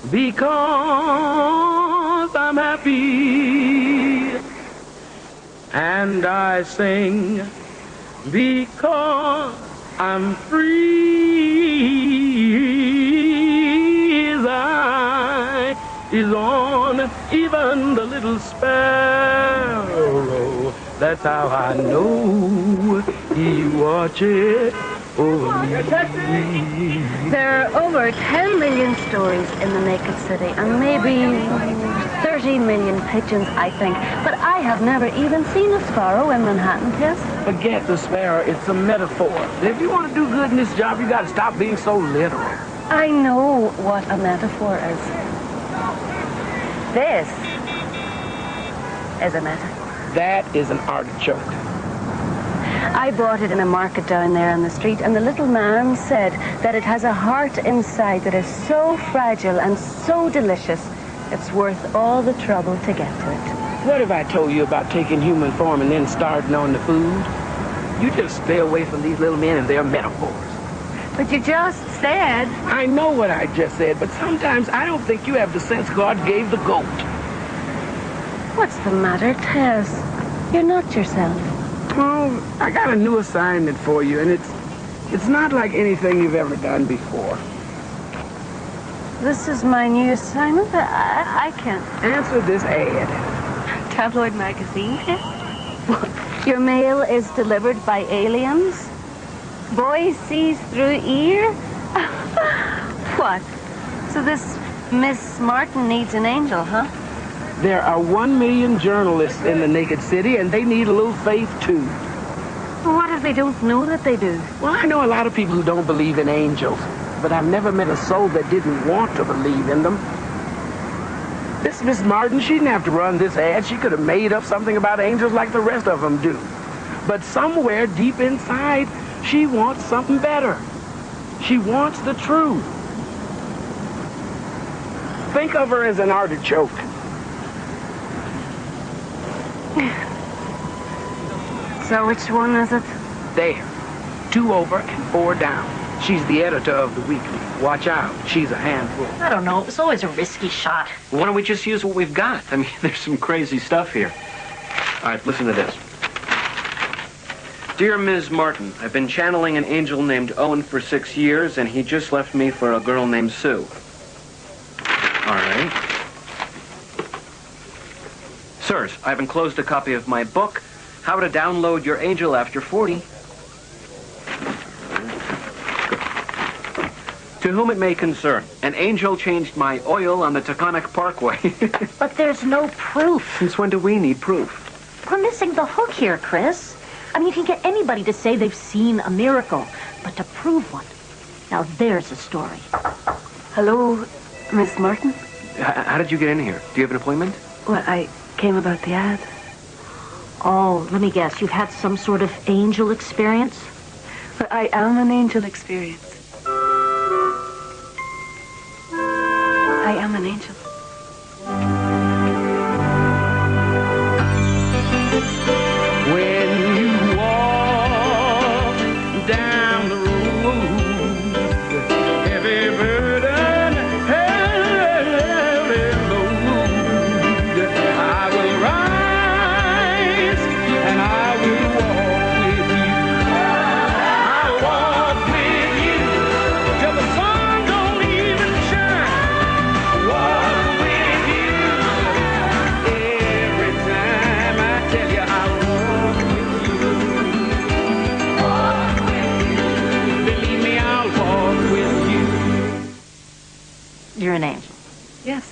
because I'm happy, and I sing because I'm free. His eye is on even the little sparrow. That's how I know he watches over me. There are over 10 million stories in the naked city, and maybe 30 million pigeons, I think. But I have never even seen a sparrow in Manhattan, Tess. Forget the sparrow, it's a metaphor. If you want to do good in this job, you got to stop being so literal. I know what a metaphor is. This is a metaphor. That is an artichoke. I bought it in a market down there on the street, and the little man said that it has a heart inside that is so fragile and so delicious, it's worth all the trouble to get to it. What have I told you about taking human form and then starting on the food? You just stay away from these little men and their metaphors. But you just said... I know what I just said, but sometimes I don't think you have the sense God gave the goat. What's the matter, Tess? You're not yourself. Oh, I got a new assignment for you, and it's not like anything you've ever done before. This is my new assignment? I can't. Answer this ad. Tabloid magazine? Your mail is delivered by aliens? Boy sees through ear? What? So this Miss Martin needs an angel, huh? There are 1 million journalists in the naked city, and they need a little faith, too. Well, what if they don't know that they do? Well, I know a lot of people who don't believe in angels, but I've never met a soul that didn't want to believe in them. This Miss Martin, she didn't have to run this ad. She could have made up something about angels like the rest of them do. But somewhere deep inside, she wants something better. She wants the truth. Think of her as an artichoke. So which one is it? There. 2 over and 4 down. She's the editor of the weekly. Watch out. She's a handful. I don't know. It's always a risky shot. Why don't we just use what we've got? I mean, there's some crazy stuff here. All right, listen to this. Dear Ms. Martin, I've been channeling an angel named Owen for 6 years, and he just left me for a girl named Sue. All right. Sirs, I've enclosed a copy of my book, How to Download Your Angel After 40. To whom it may concern, an angel changed my oil on the Taconic Parkway. But there's no proof. Since when do we need proof? We're missing the hook here, Chris. I mean, you can get anybody to say they've seen a miracle, but to prove one, now there's a story. Hello, Miss Martin? How did you get in here? Do you have an appointment? Well, I came about the ad. Oh, let me guess. You've had some sort of angel experience? Well, I am an angel experience. I am an angel. When you walk down the road, heavy burden, heavy load, I will rise and I will walk with you. I'll walk with you till the sun don't even shine. Walk with you every time I tell you I'll walk with you. Walk with you. Believe me, I'll walk with you. You're an angel. Yes.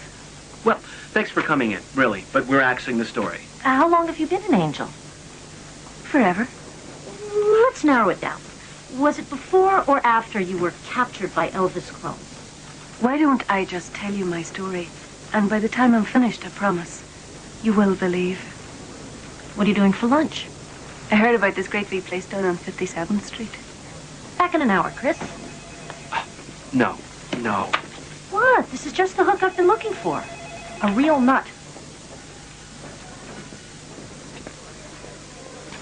Well, thanks for coming in, really, but we're axing the story. How long have you been an angel? Forever. Let's narrow it down. Was it before or after you were captured by Elvis Clone? Why don't I just tell you my story? And by the time I'm finished, I promise, you will believe. What are you doing for lunch? I heard about this great big place down on 57th Street. Back in an hour, Chris. No. What? This is just the hook I've been looking for. A real nut.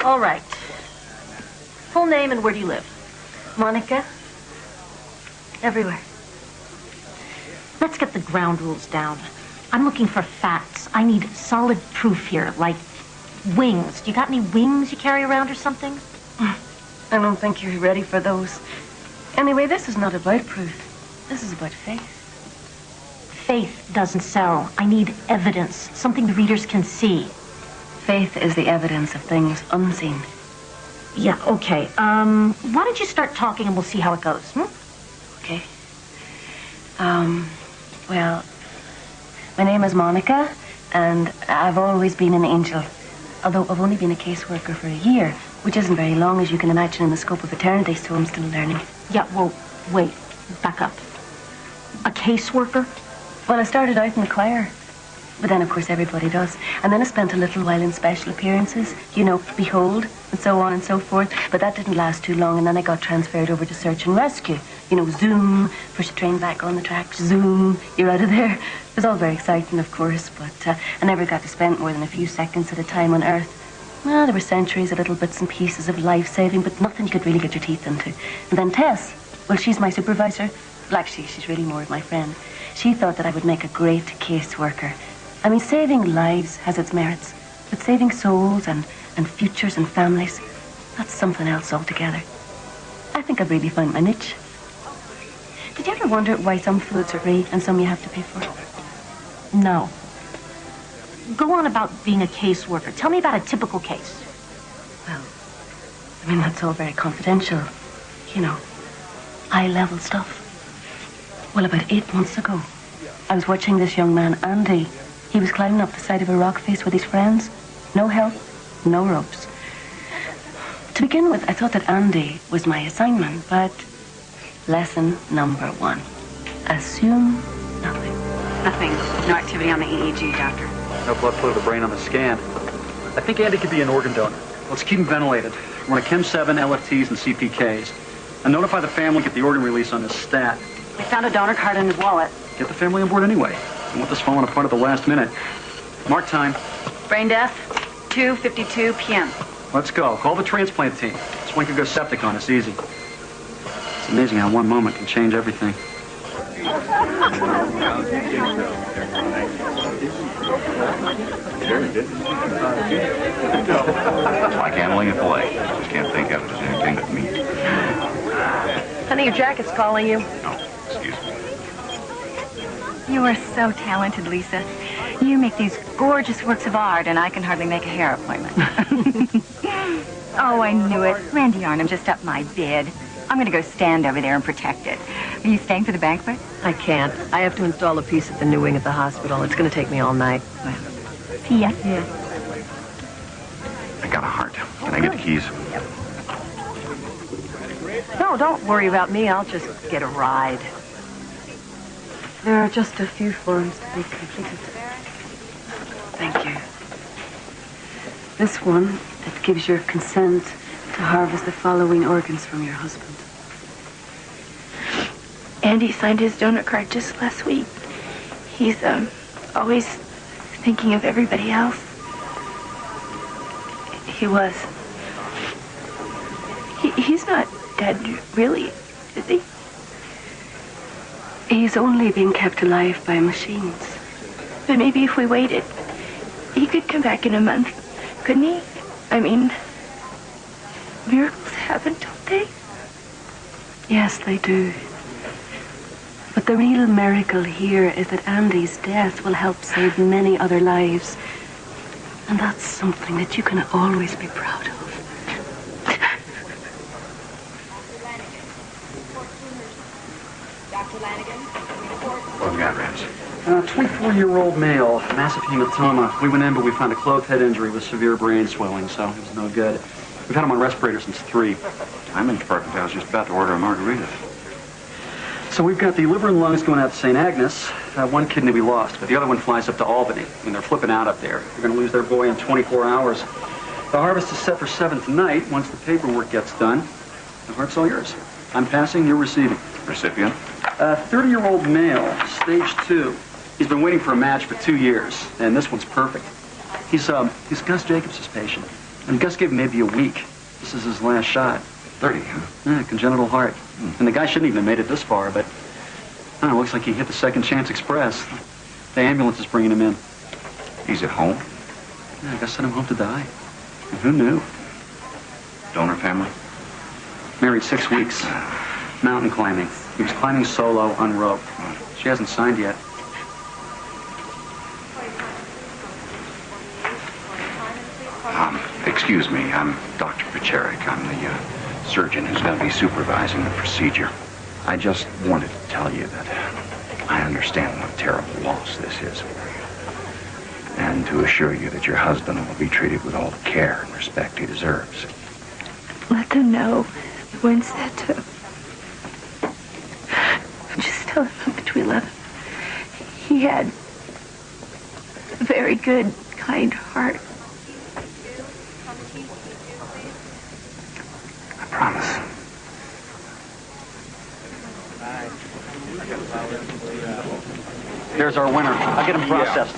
All right. Full name and where do you live? Monica? Everywhere. let's get the ground rules down. I'm looking for facts. I need solid proof here, like wings. Do you got any wings you carry around or something? I don't think you're ready for those. Anyway, this is not about proof. This is about faith. Faith doesn't sell. I need evidence, something the readers can see. Faith is the evidence of things unseen. Yeah, okay. Why don't you start talking and we'll see how it goes, Okay. Well, my name is Monika, and I've always been an angel. Although I've only been a caseworker for a year, which isn't very long, as you can imagine, in the scope of eternity, so I'm still learning. Yeah, well, wait. Back up. A caseworker? Well, I started out in the choir. But then, of course, everybody does. And then I spent a little while in special appearances, you know, Behold, and so on and so forth. But that didn't last too long, and then I got transferred over to search and rescue. You know, zoom, push the train back on the tracks, zoom, you're out of there. It was all very exciting, of course, but I never got to spend more than a few seconds at a time on Earth. Well, there were centuries of little bits and pieces of life-saving, but nothing you could really get your teeth into. And then Tess, well, she's my supervisor. Well, actually, she's really more of my friend. She thought that I would make a great caseworker. I mean, saving lives has its merits, but saving souls and futures and families, that's something else altogether. I think I've really found my niche. Did you ever wonder why some foods are free and some you have to pay for? No. Go on about being a caseworker. Tell me about a typical case. Well, I mean, that's all very confidential. You know, high-level stuff. Well, about 8 months ago, I was watching this young man, Andy. He was climbing up the side of a rock face with his friends. No help, no ropes. To begin with, I thought that Andy was my assignment, but lesson number 1. Assume nothing. Nothing. No activity on the EEG, doctor. No blood flow to the brain on the scan. I think Andy could be an organ donor. Let's keep him ventilated. Run a Chem 7, LFTs, and CPKs. And notify the family, get the organ release on his stat. We found a donor card in his wallet. Get the family on board anyway. Don't want this falling apart at the last minute. Mark time. Brain death, 2:52 p.m. Let's go. Call the transplant team. This one could go septic on us easy. It's amazing how one moment can change everything. It's like handling a fillet. Just can't think of it as anything but meat. Honey, your jacket's calling you. No, excuse me. You are so talented, Lisa. You make these gorgeous works of art, and I can hardly make a hair appointment. Oh, I knew it. Randy Arnhem just upped my bid. I'm going to go stand over there and protect it. Are you staying for the banquet? I can't. I have to install a piece at the new wing at the hospital. It's going to take me all night. Well, see ya. Yeah. I got a heart. Can I get the keys? No, don't worry about me. I'll just get a ride. There are just a few forms to be completed. Thank you. This one, that gives your consent to harvest the following organs from your husband. Andy signed his donor card just last week. He's, always thinking of everybody else. He was. He's not dead, really, is he? He's only being kept alive by machines. But maybe if we waited, he could come back in a month, couldn't he? I mean, miracles happen, don't they? Yes, they do. But the real miracle here is that Andy's death will help save many other lives. And that's something that you can always be proud of. What have we got, Rams? 24-year-old male, massive hematoma. We went in, but we found a clove head injury with severe brain swelling, so it was no good. We've had him on respirator since 3. I'm in department. I was just about to order a margarita. So we've got the liver and lungs going out to St. Agnes. One kidney we lost, but the other one flies up to Albany. I mean, they're flipping out up there. They're going to lose their boy in 24 hours. The harvest is set for 7 tonight. Once the paperwork gets done, the heart's all yours. I'm passing, you're receiving. Recipient? 30-year-old male, stage 2. He's been waiting for a match for 2 years, and this one's perfect. He's Gus Jacobs' patient, and Gus gave him maybe a week. This is his last shot. 30, huh? Yeah, congenital heart. And the guy shouldn't even have made it this far, but Oh, looks like he hit the Second Chance Express. The ambulance is bringing him in. He's at home? Yeah, I guess sent him home to die. And who knew? Donor family? Married 6 weeks. Mountain climbing. He was climbing solo, unroped. She hasn't signed yet. Excuse me, I'm Dr. Pačerik. I'm the surgeon who's going to be supervising the procedure. I just wanted to tell you that I understand what a terrible loss this is. And to assure you that your husband will be treated with all the care and respect he deserves. Let them know when said to. Just tell them between love. He had a very good, kind heart. I promise. There's our winner. I'll get him processed.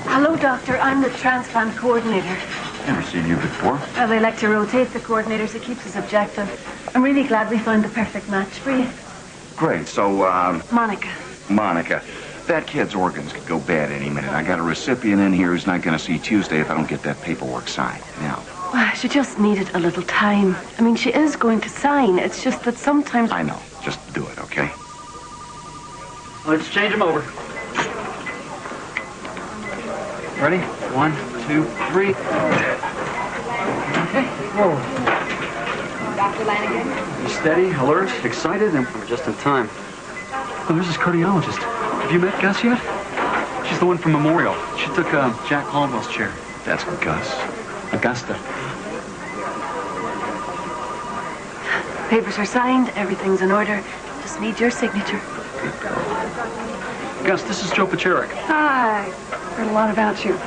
Hello, Doctor. I'm the transplant coordinator. Never seen you before. Well, they like to rotate the coordinators. It keeps us objective. I'm really glad we found the perfect match for you. Great, so, Monica. Monica, that kid's organs could go bad any minute. I got a recipient in here who's not going to see Tuesday if I don't get that paperwork signed. Now. Well, she just needed a little time. I mean, she is going to sign. It's just that sometimes... I know. Just do it, okay? Let's change him over. Ready? 1, 2, 3. Okay. Whoa. Dr. Lanigan? Be steady, alert, excited, and we're just in time. Oh, there's this cardiologist. Have you met Gus yet? She's the one from Memorial. She took Jack Caldwell's chair. That's Gus. Augusta. Papers are signed. Everything's in order. Just need your signature. Gus, this is Džo Pačerik. Hi. Heard a lot about you.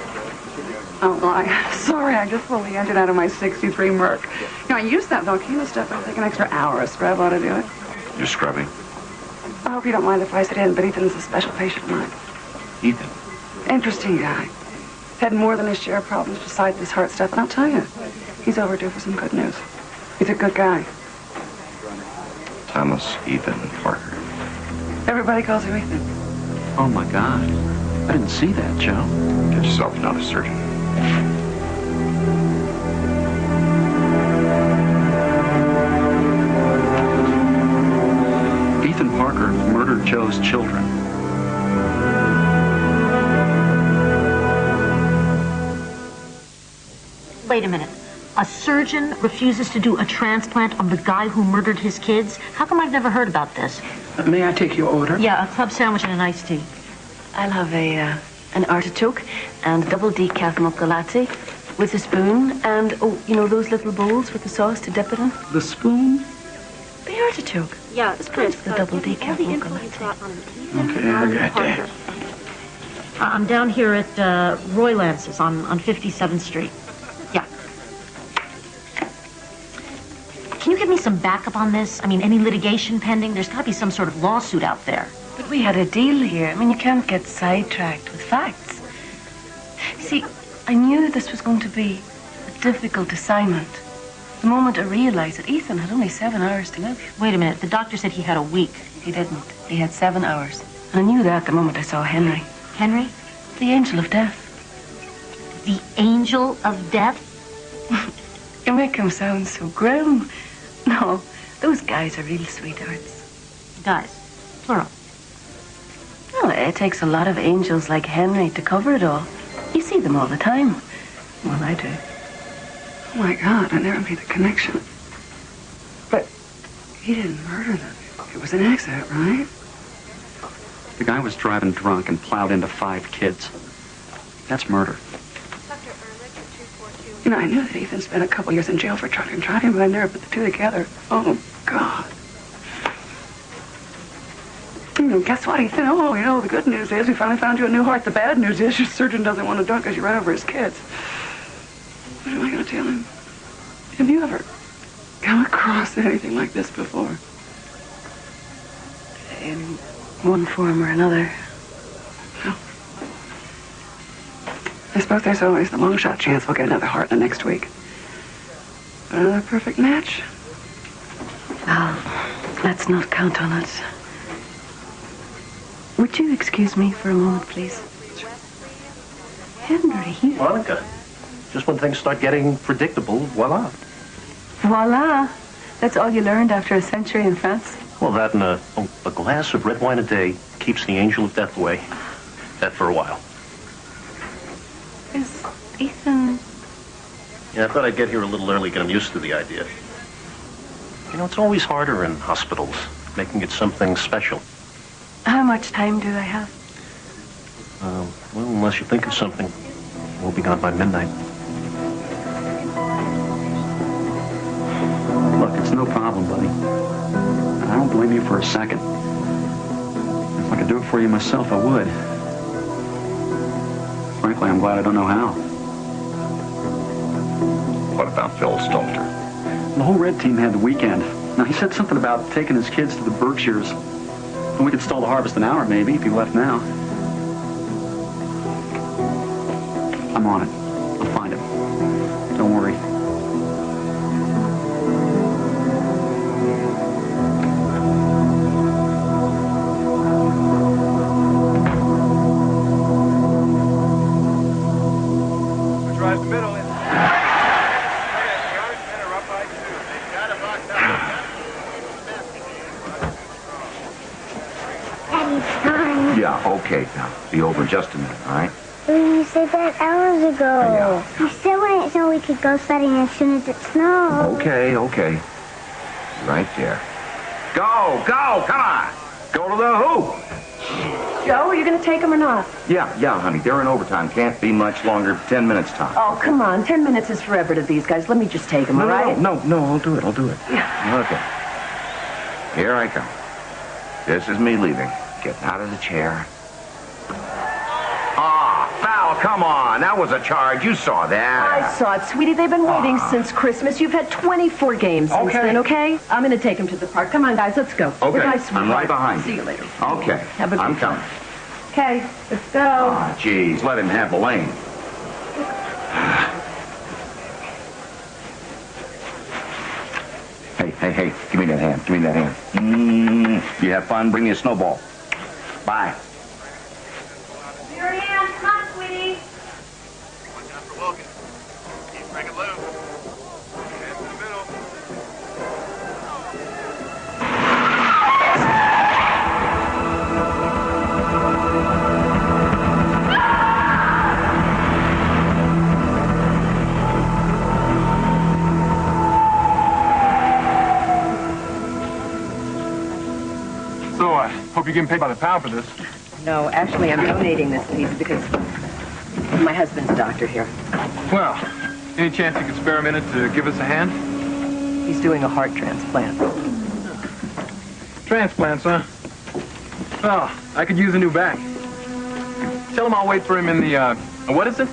Oh, well, I'm sorry. I just fully entered out of my 63 Merc. You know, I used that volcano stuff. It'll take an extra hour. A scrub ought to do it. You're scrubbing? I hope you don't mind if I sit in, but Ethan's a special patient of mine. Ethan? Interesting guy. Had more than his share of problems besides this heart stuff, and I'll tell you, he's overdue for some good news. He's a good guy. Thomas Ethan Parker. Everybody calls him Ethan. Oh, my God. I didn't see that, Joe. Get yourself another surgeon. Ethan Parker murdered Joe's children. Wait a minute. A surgeon refuses to do a transplant on the guy who murdered his kids? How come I've never heard about this? May I take your order? Yeah, a club sandwich and an iced tea. I'll have an artichoke and a double decaf mocha latte with a spoon and, oh, you know those little bowls with the sauce to dip it in? The spoon? The artichoke. Yeah, it's Chris. The double decaf mocha latte. Okay, I got that. I'm down here at Roy Lance's on 57th Street. Yeah. Can you give me some backup on this? I mean, any litigation pending? There's got to be some sort of lawsuit out there. But we had a deal here. I mean, you can't get sidetracked with facts. See, I knew this was going to be a difficult assignment. The moment I realized that Ethan had only 7 hours to live. Wait a minute. The doctor said he had a week. He didn't. He had 7 hours. And I knew that the moment I saw Henry. Henry? The angel of death. The angel of death? You make him sound so grim. No, those guys are real sweethearts. Guys. Plural. Well, it takes a lot of angels like Henry to cover it all. You see them all the time. Well, I do. Oh, my God, I never made the connection. But he didn't murder them. It was an accident, right? The guy was driving drunk and plowed into 5 kids. That's murder. You know, I knew that Ethan spent a couple years in jail for truck and driving, but I never put the two together. Oh, God. You know, guess what, Ethan? Oh, you know, the good news is we finally found you a new heart. The bad news is your surgeon doesn't want to do it because you ran over his kids. What am I going to tell him? Have you ever come across anything like this before? In one form or another. No. I suppose there's always the long shot chance we'll get another heart in the next week. But another perfect match? Well, let's not count on it. Would you excuse me for a moment, please? Henry. Monica, just when things start getting predictable, voila. Voila. That's all you learned after a century in France? Well, that and a glass of red wine a day keeps the angel of death away. That for a while. Is Ethan... Yeah, I thought I'd get here a little early, get him used to the idea. You know, it's always harder in hospitals, making it something special. How much time do I have? Well, unless you think of something, we'll be gone by midnight. Look, it's no problem, buddy. I don't blame you for a second. If I could do it for you myself, I would. Frankly, I'm glad I don't know how. What about Phil Stalter? The whole red team had the weekend. Now, he said something about taking his kids to the Berkshires. And we could stall the harvest an hour, maybe, if he left now. I'm on it. I'll find him. Don't worry. Drive the middle in. Yeah, okay, now. Be over in just a minute, all right? You said that hours ago. Yeah. You said when it snowed we could go sledding as soon as it snowed. Okay. Right there. Go, come on! Go to the hoop! Joe, are you going to take him or not? Yeah, honey, they're in overtime. Can't be much longer. 10 minutes time. Oh, come on. 10 minutes is forever to these guys. Let me just take him, all right? No, I'll do it. Yeah. Okay. Here I come. This is me leaving. Getting out of the chair. Foul, come on. That was a charge. You saw that. I saw it, sweetie. They've been waiting since Christmas. You've had 24 games since then, okay? I'm going to take him to the park. Come on, guys, let's go. Okay, Nice, I'm right behind you. See you later. Okay, Have a good I'm time. coming. Okay, let's go. Geez, let him have the lane. Hey, give me that hand. You have fun, bring me a snowball. Bye. Your hand, come on, sweetie. One down for Wilkins. Keep bringing loose. Hands in the middle. So, I hope you're getting paid by the pound for this. No, actually, I'm donating this piece because my husband's a doctor here. Well, any chance you could spare a minute to give us a hand? He's doing a heart transplant. Transplants, huh? Well, I could use a new back. Tell him I'll wait for him in the, what is it?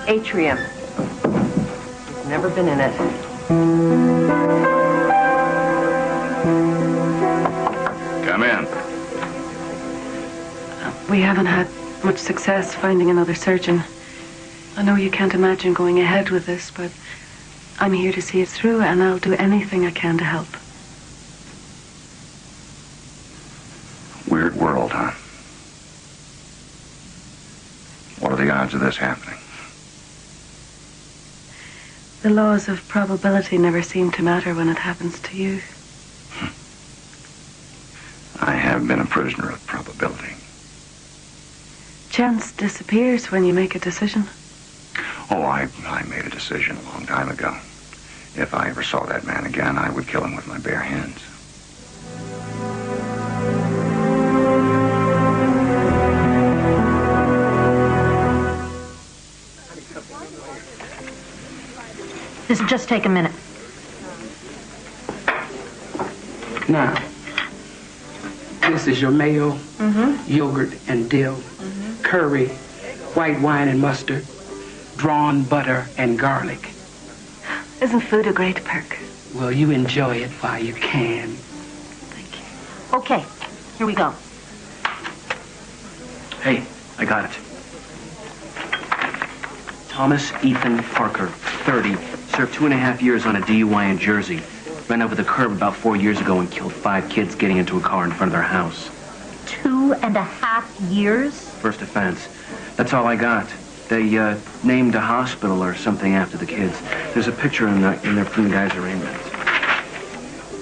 Atrium. He's never been in it. Come in. We haven't had much success finding another surgeon. I know you can't imagine going ahead with this, but I'm here to see it through, and I'll do anything I can to help. Weird world, huh? What are the odds of this happening? The laws of probability never seem to matter when it happens to you. I have been a prisoner of probability. Chance disappears when you make a decision. Oh, I made a decision a long time ago. If I ever saw that man again, I would kill him with my bare hands. This will just take a minute. Now, this is your mayo, yogurt and dill, curry, white wine and mustard, drawn butter and garlic. Isn't food a great perk? Well, you enjoy it while you can. Thank you. Okay, here we go. Hey, I got it. Thomas Ethan Parker, 30, served 2.5 years on a DUI in Jersey. Ran over the curb about 4 years ago and killed 5 kids getting into a car in front of their house. 2.5 years? First offense. That's all I got. They named a hospital or something after the kids. There's a picture in their prune guy's arraignment.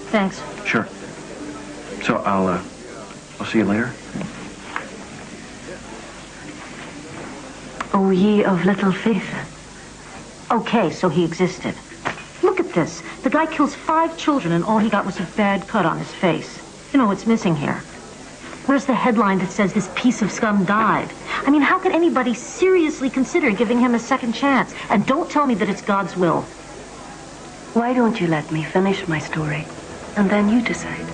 Thanks. Sure. So I'll see you later. O ye of little faith. Okay, so he existed. Look at this. The guy kills 5 children and all he got was a bad cut on his face. You know what's missing here? Where's the headline that says this piece of scum died? I mean, how could anybody seriously consider giving him a second chance? And don't tell me that it's God's will. Why don't you let me finish my story? And then you decide.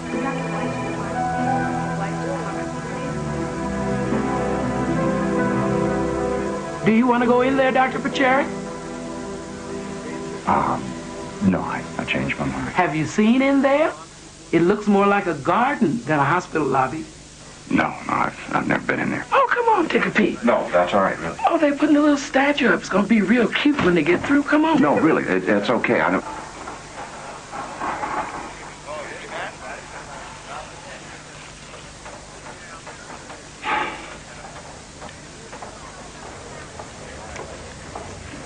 Do you want to go in there, Dr. Pačerik? No, I changed my mind. Have you seen in there? It looks more like a garden than a hospital lobby. No, I've never been in there. Oh, come on, take a peek. No, that's all right, really. Oh, they're putting a little statue up. It's going to be real cute when they get through. Come on. No, really, it's okay. I don't...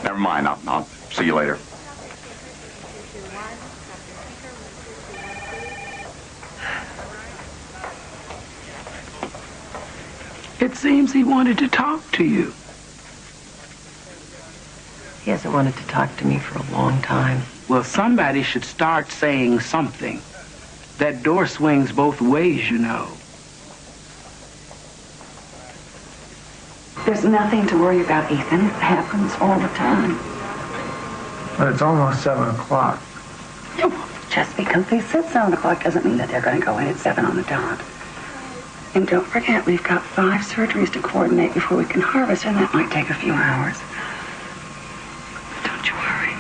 Never mind. I'll see you later. It seems he wanted to talk to you. He hasn't wanted to talk to me for a long time. Well, somebody should start saying something. That door swings both ways, you know. There's nothing to worry about, Ethan. It happens all the time. But it's almost 7 o'clock. Just because they said 7 o'clock doesn't mean that they're going to go in at 7 on the dot. And don't forget, we've got 5 surgeries to coordinate before we can harvest, and that might take a few hours. Don't you worry.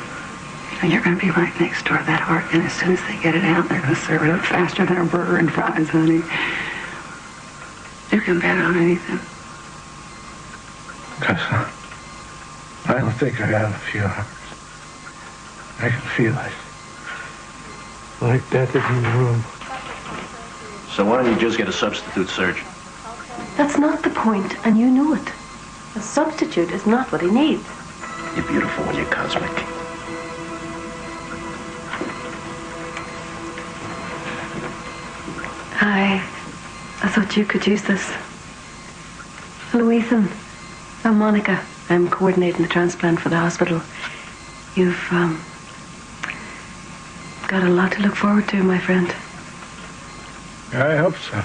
And you're going to be right next door to that heart, and as soon as they get it out, they're going to serve it up faster than a burger and fries, honey. You can bet on anything. Tessa, I don't think I have a few hours. I can feel it. Like death is in the room. So why don't you just get a substitute surgeon? That's not the point, and you know it. A substitute is not what he needs. You're beautiful when you're cosmic. Hi. I thought you could use this. Hello, Ethan. I'm Monika. I'm coordinating the transplant for the hospital. You've, got a lot to look forward to, my friend. I hope so.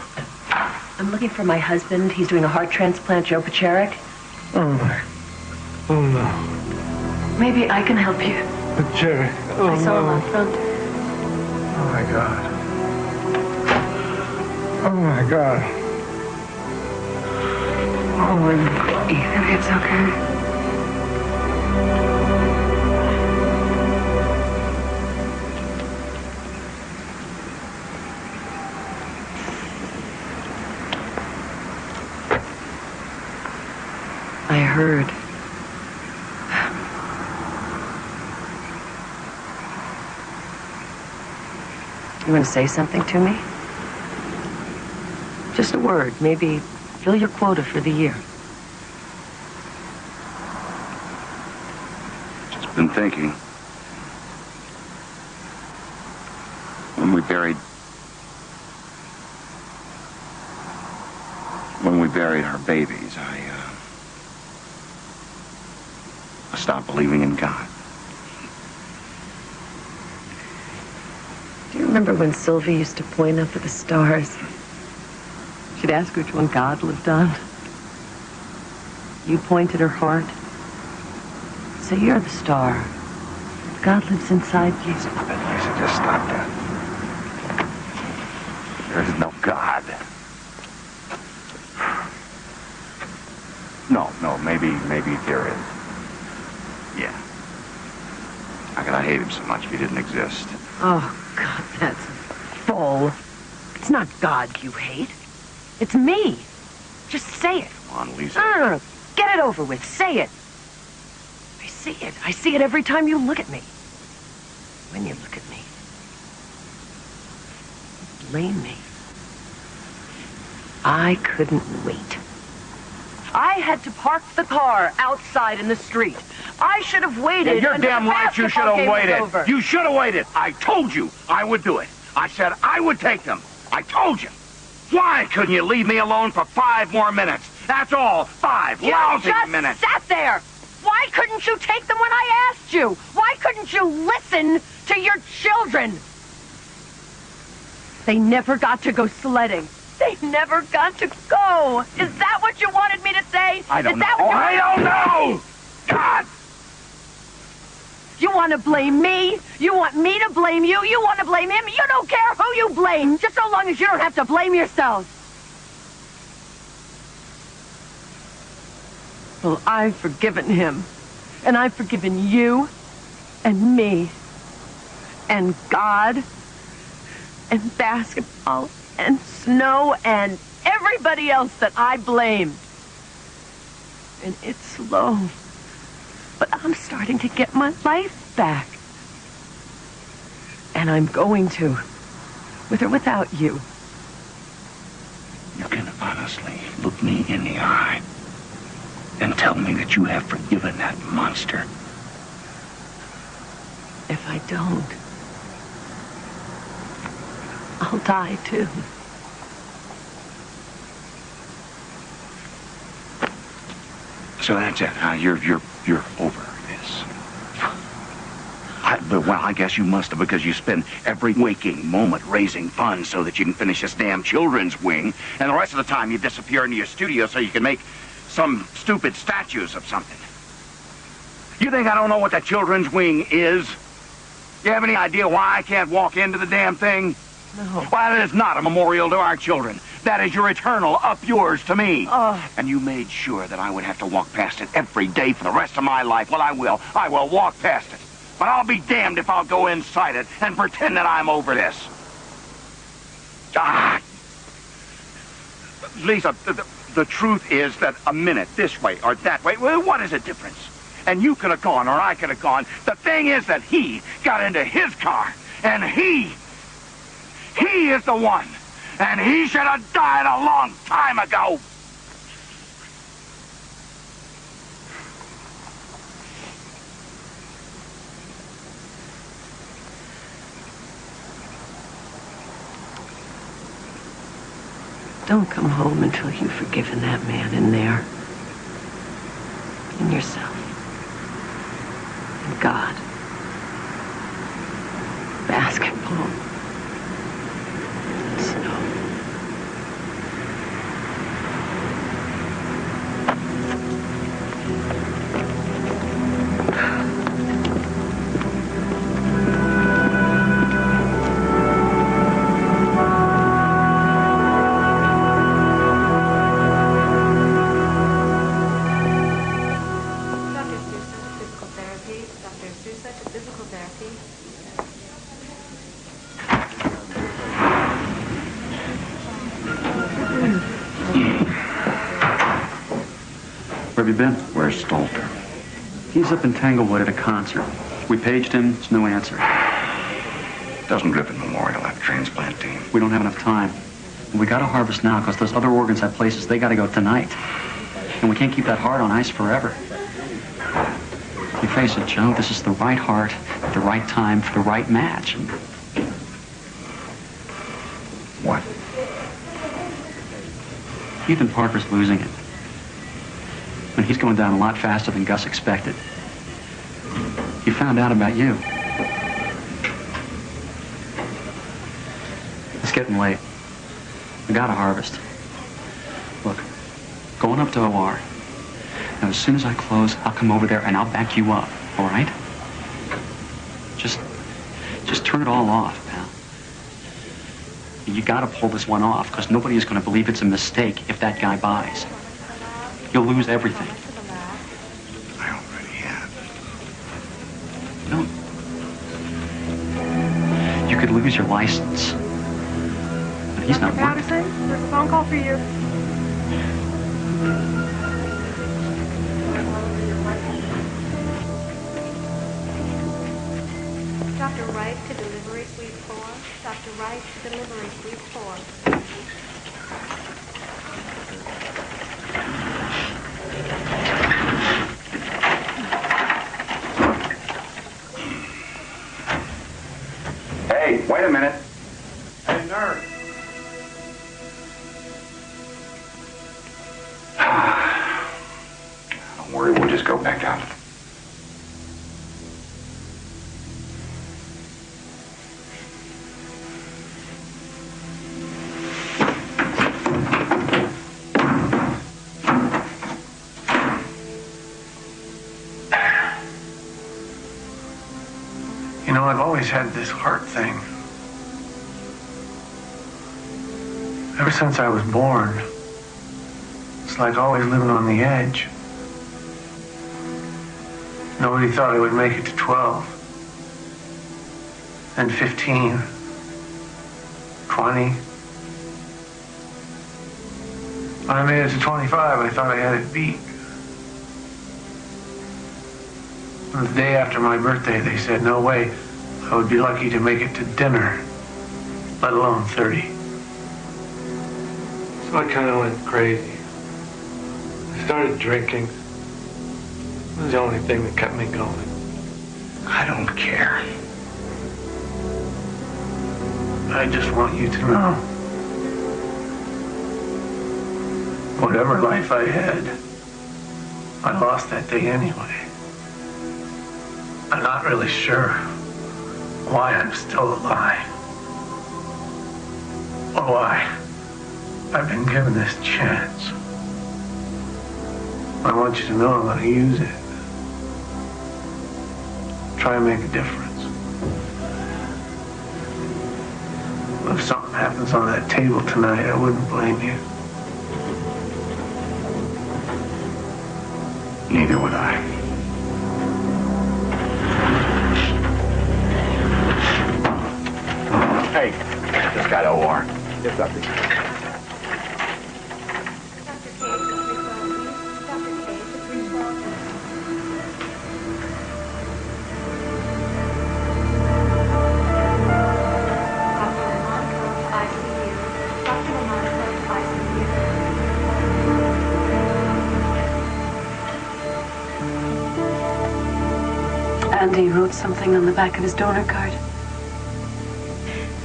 I'm looking for my husband. He's doing a heart transplant, Džo Pačerik. Oh no. Maybe I can help you. Pačerik. Oh, I saw him no. out front. Oh my God. Oh my God. Oh my God. Ethan, it's okay. I heard. You want to say something to me? Just a word, maybe fill your quota for the year. Just been thinking. When we buried our babies, I stopped believing in God. Do you remember when Sylvie used to point up at the stars? She'd ask which one God lived on. You pointed her heart. So you're the star. God lives inside you. Stop it, Lisa. Just stop that. There is no God. No, maybe there is. Yeah. How could I hate him so much if he didn't exist? Oh, God, that's full. It's not God you hate. It's me. Just say it. Come on, Lisa. No. Get it over with. Say it. I see it. I see it every time you look at me. When you look at me. You blame me. I couldn't wait. I had to park the car outside in the street. I should have waited. Yeah, you're damn right you should have waited. Over. You should have waited. I told you I would do it. I said I would take them. I told you. Why couldn't you leave me alone for 5 more minutes? That's all. 5 lousy minutes. You just sat there. Why couldn't you take them when I asked you? Why couldn't you listen to your children? They never got to go sledding. They never got to go. Is that what you wanted me to say? I don't know. I don't know! God! You want to blame me? You want me to blame you? You want to blame him? You don't care who you blame, just so long as you don't have to blame yourselves. Well, I've forgiven him. And I've forgiven you. And me. And God. And basketball. And snow. And everybody else that I blamed. And it's slow. But I'm starting to get my life back. And I'm going to. With or without you. You can honestly look me in the eye and tell me that you have forgiven that monster. If I don't, I'll die too. So that's it. You're over this. Well, I guess you must have, because you spend every waking moment raising funds so that you can finish this damn children's wing, and the rest of the time you disappear into your studio so you can make some stupid statues of something. You think I don't know what that children's wing is? You have any idea why I can't walk into the damn thing? No. Well, it is not a memorial to our children. That is your eternal up yours to me. Oh. And you made sure that I would have to walk past it every day for the rest of my life. Well, I will. I will walk past it. But I'll be damned if I'll go inside it and pretend that I'm over this. Lisa, the truth is that a minute this way or that way, well, what is the difference? And you could have gone or I could have gone. The thing is that he got into his car, and he is the one. And he should have died a long time ago. Don't come home until you've forgiven that man in there. And yourself. And God. Basketball. And snow. Where have you been? Where's Stalter? He's up in Tanglewood at a concert. We paged him, there's no answer. Doesn't Griffin Memorial have a transplant team? We don't have enough time. And we gotta harvest now, because those other organs have places they gotta go tonight. And we can't keep that heart on ice forever. You face it, Joe, this is the right heart at the right time for the right match. What? Ethan Parker's losing it. And he's going down a lot faster than Gus expected. He found out about you. It's getting late. We gotta harvest. Look, going up to OR. Now, as soon as I close, I'll come over there and I'll back you up, all right? Just turn it all off, pal. You gotta pull this one off, because nobody is gonna believe it's a mistake if that guy buys. You'll lose everything. I already have. No. You could lose your license. But he's not working. Patterson, there's a phone call for you. Dr. Wright to delivery suite 4. Dr. Wright to delivery suite 4. Wait a minute. Hey, nurse. Don't worry, we'll just go back out. You know, I've always had this heart thing. Ever since I was born, it's like always living on the edge. Nobody thought I would make it to 12. Then 15. 20. When I made it to 25, I thought I had it beat. And the day after my birthday, they said, no way I would be lucky to make it to dinner, let alone 30. So I kind of went crazy. I started drinking. It was the only thing that kept me going. I don't care. I just want you to know. Whatever life I had, I lost that day anyway. I'm not really sure why I'm still alive. Or why I've been given this chance. I want you to know I'm going to use it. Try and make a difference. If something happens on that table tonight, I wouldn't blame you. Neither would I. Hey, just got OR. Yes, Dr. Andy wrote something on the back of his donor card.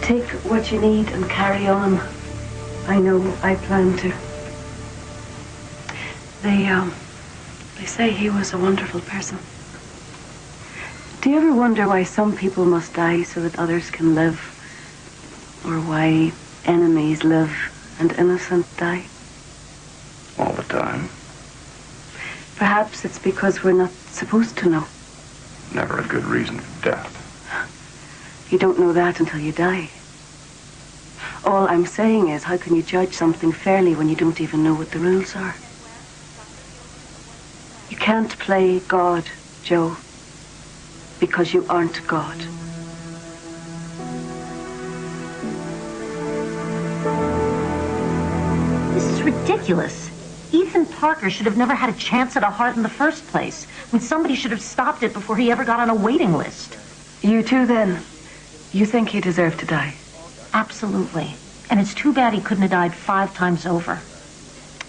Take what you need and carry on. I know I plan to. They say he was a wonderful person. Do you ever wonder why some people must die so that others can live? Or why enemies live and innocent die? All the time. Perhaps it's because we're not supposed to know. Never a good reason for death. You don't know that until you die. All I'm saying is, how can you judge something fairly when you don't even know what the rules are? You can't play God, Joe, because you aren't God. This is ridiculous. Ethan Parker should have never had a chance at a heart in the first place. I mean, somebody should have stopped it before he ever got on a waiting list. You too, then? You think he deserved to die? Absolutely. And it's too bad he couldn't have died 5 times over.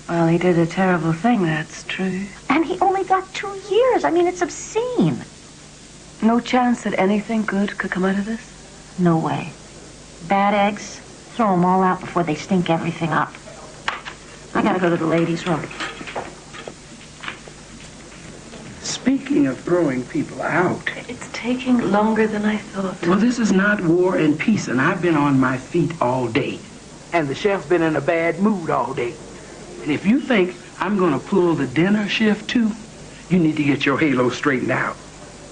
Well, he did a terrible thing, that's true. And he only got 2 years. I mean, it's obscene. No chance that anything good could come out of this? No way. Bad eggs, throw them all out before they stink everything up. I gotta go to the ladies' room. Speaking of throwing people out... It's taking longer than I thought. Well, this is not war and peace, and I've been on my feet all day. And the chef's been in a bad mood all day. And if you think I'm gonna pull the dinner shift too, you need to get your halo straightened out.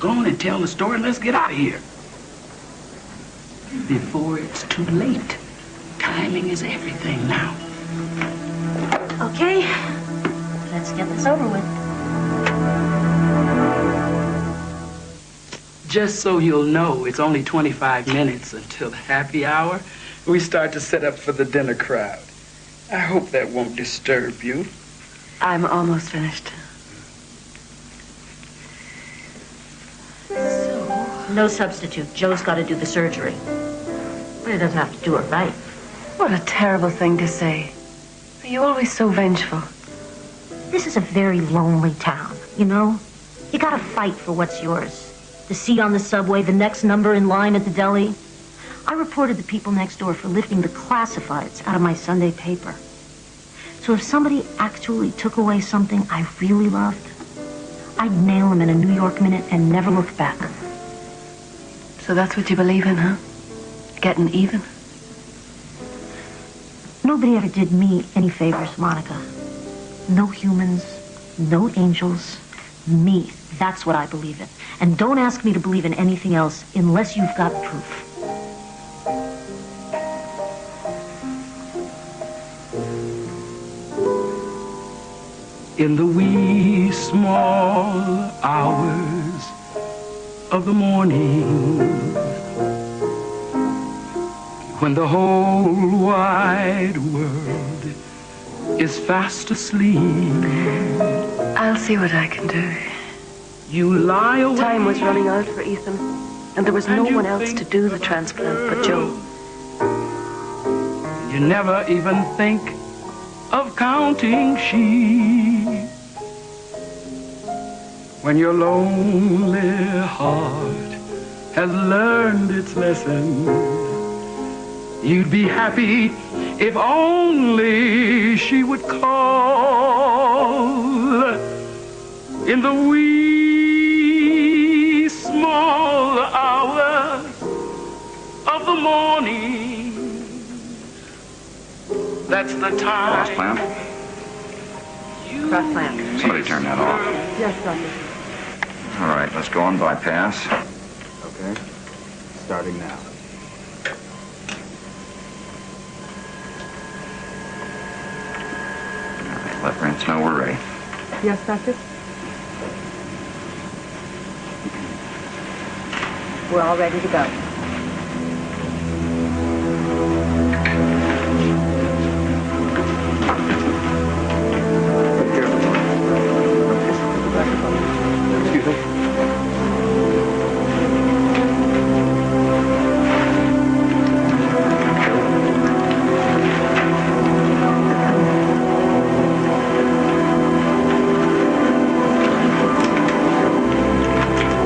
Go on and tell the story, and let's get out of here. Before it's too late. Timing is everything now. Okay, let's get this over with. Just so you'll know, it's only 25 minutes until the happy hour. We start to set up for the dinner crowd. I hope that won't disturb you. I'm almost finished. No substitute. Joe's got to do the surgery. But he doesn't have to do it right. What a terrible thing to say. Are you always so vengeful? This is a very lonely town, you know? You gotta fight for what's yours. The seat on the subway, the next number in line at the deli. I reported the people next door for lifting the classifieds out of my Sunday paper. So if somebody actually took away something I really loved, I'd nail him in a New York minute and never look back. So that's what you believe in, huh? Getting even? Nobody ever did me any favors, Monica. No humans, no angels, me. That's what I believe in. And don't ask me to believe in anything else unless you've got proof. In the wee small hours of the morning, when the whole wide world is fast asleep, I'll see what I can do. You lie awake. Time was running out for Ethan, and there was no one else to do the transplant but Joe. You never even think of counting sheep. When your lonely heart has learned its lesson, you'd be happy if only she would call in the wee small hours of the morning. That's the time. Cross clamp? Cross clamp. Somebody turn that off. Yes, Doctor. All right, let's go on bypass. Okay. Starting now. All right, let Rance know we're ready. Yes, Doctor. We're all ready to go. Excuse me?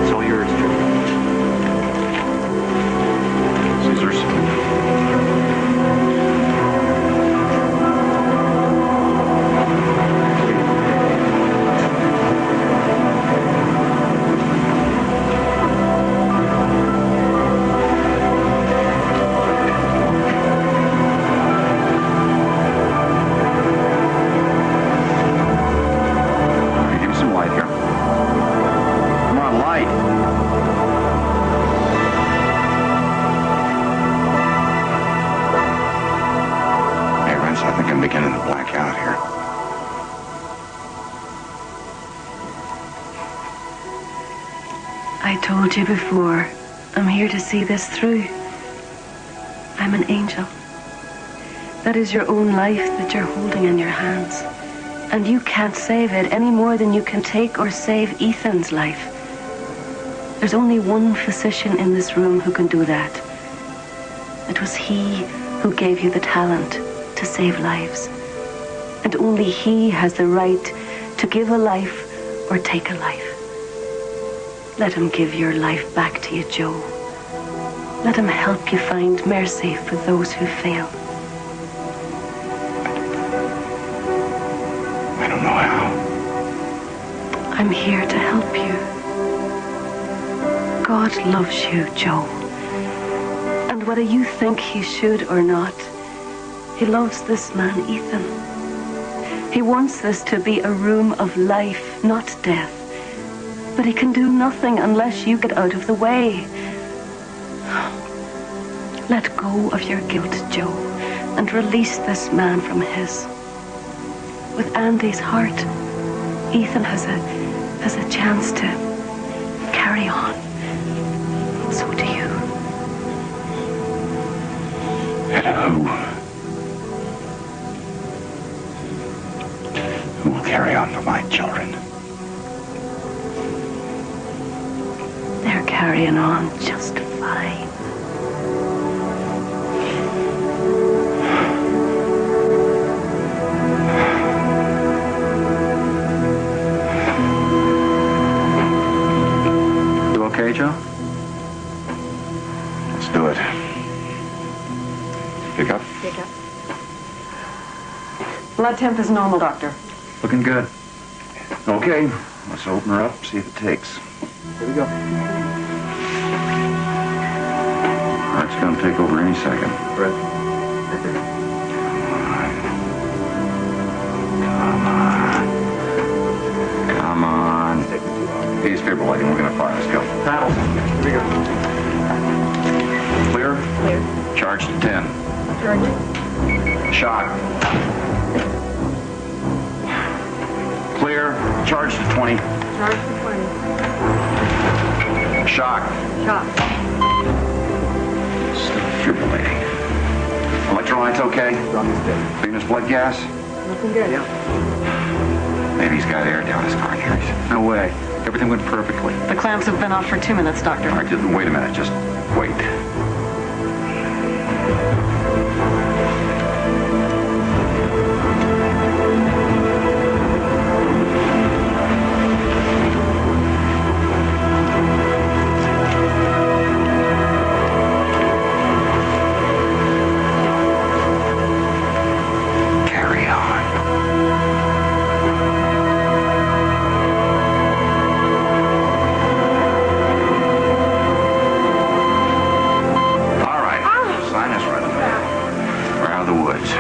It's all yours, Joe. Scissors. Give me some light here. Come on, light. Hey, Rance, I think I'm beginning to black out here. I told you before, I'm here to see this through. I'm an angel. That is your own life that you're holding in your hands. And you can't save it any more than you can take or save Ethan's life. There's only one physician in this room who can do that. It was he who gave you the talent to save lives. And only he has the right to give a life or take a life. Let him give your life back to you, Joe. Let him help you find mercy for those who fail. I don't know how. I'm here to help you. God loves you, Joe. And whether you think he should or not, he loves this man, Ethan. He wants this to be a room of life, not death. But he can do nothing unless you get out of the way. Let go of your guilt, Joe, and release this man from his. With Andy's heart, Ethan has a chance to carry on. So do you. And who will carry on for my children? They're carrying on just fine. You okay, Joe? Let's do it. Blood temp is normal, Doctor. Looking good. Okay, let's open her up, see if it takes. Here we go. Heart's gonna take over any second. Breath. Come on. He's fibrillating. We're gonna fire. Let's go. Paddles. Here we go. Clear? Clear. Charge to 10. Charge. Shock. Clear. Charge to 20. Charge to 20. Shock. Shock. Still fibrillating. Electrolytes okay? Venous blood gas? Looking good. Yeah. Maybe he's got air down his arteries. No way. Everything went perfectly. The clamps have been off for 2 minutes, Doctor. All right, just wait a minute. Just wait. Carry on. All right. Sinus rhythm. We're out of the woods.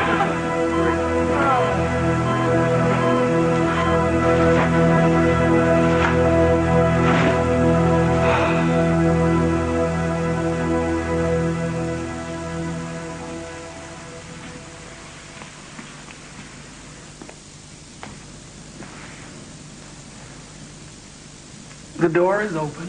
The door is open.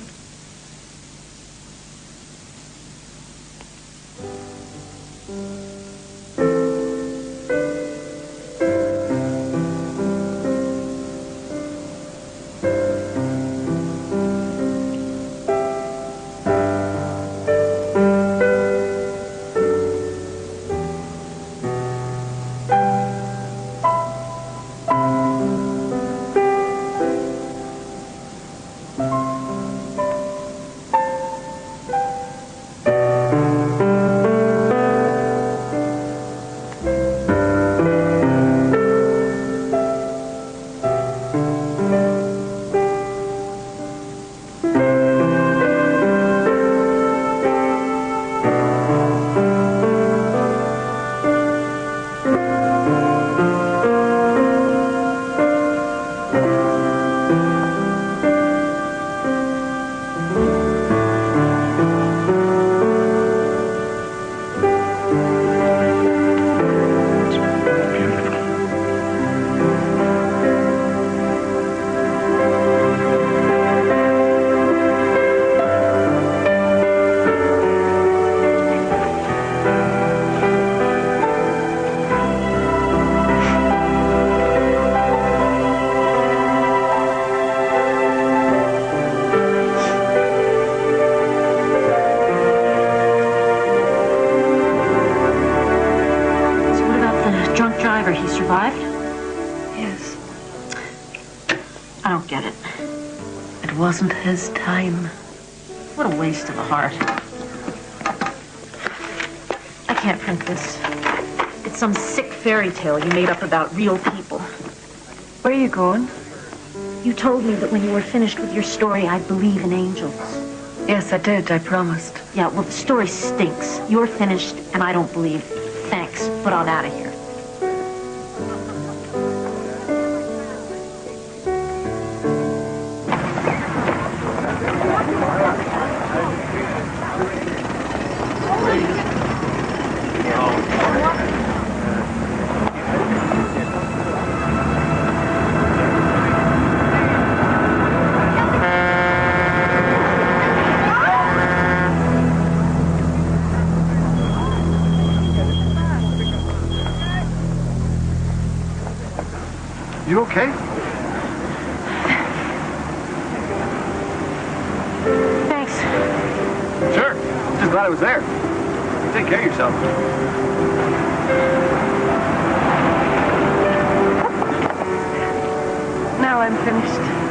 He survived? Yes. I don't get it. It wasn't his time. What a waste of a heart. I can't print this. It's some sick fairy tale you made up about real people. Where are you going? You told me that when you were finished with your story, I'd believe in angels. Yes, I did. I promised. Yeah, well, the story stinks. You're finished, and I don't believe. Thanks, but I'm out of here. You okay? Thanks. Sure. Just glad I was there. Take care of yourself. Now I'm finished.